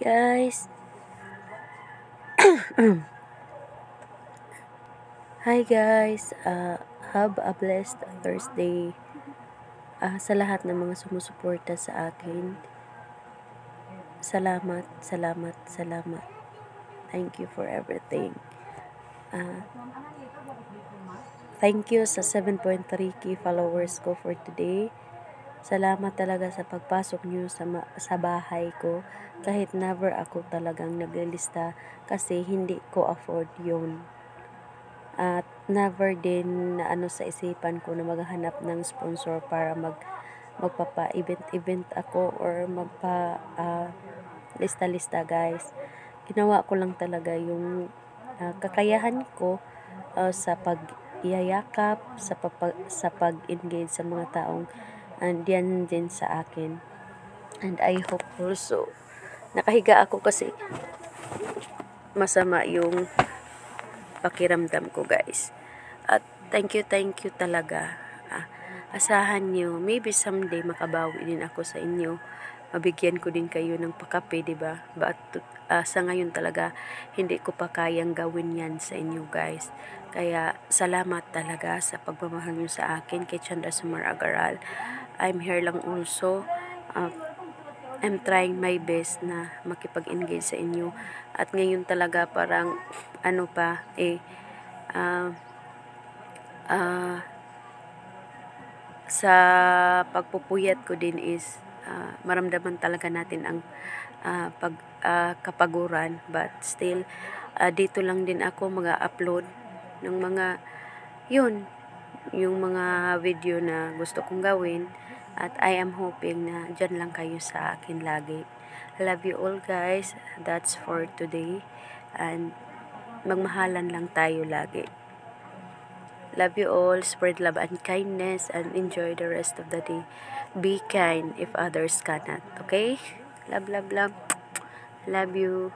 Guys. Hi guys. Have a blessed Thursday. Sa lahat ng mga sumusuporta sa akin. Salamat, salamat, salamat. Thank you for everything. Thank you sa 7.3k followers ko for today. Salamat talaga sa pagpasok niyo sa bahay ko. Kahit never ako talagang naglilista kasi hindi ko afford yun. At never din na sa isipan ko na maghahanap ng sponsor para magpapa-event ako or lista-lista guys. Ginawa ko lang talaga yung kakayahan ko sa pag-iyayakap, sa pag-engage sa mga taong andiyan din sa akin. And I hope also, nakahiga ako kasi masama yung pakiramdam ko guys. At thank you talaga. Asahan nyo, maybe someday makabawi din ako sa inyo. Mabigyan ko din kayo ng pakape, diba? But sa ngayon talaga, hindi ko pa kayang gawin yan sa inyo guys. Kaya salamat talaga sa pagmamahal nyo sa akin kay Chandra Sumar Agaral. I'm here lang also. I'm trying my best na makipag-engage sa inyo. At ngayon talaga parang sa pagpupuyat ko din is maramdaman talaga natin ang kapaguran, but still dito lang din ako mag-upload ng mga yung mga video na gusto kong gawin, at I am hoping na dyan lang kayo sa akin lagi. Love you all guys. That's for today, and magmahalan lang tayo lagi. Love you all. Spread love and kindness and enjoy the rest of the day. Be kind if others cannot. Okay? Love, love, love. Love you.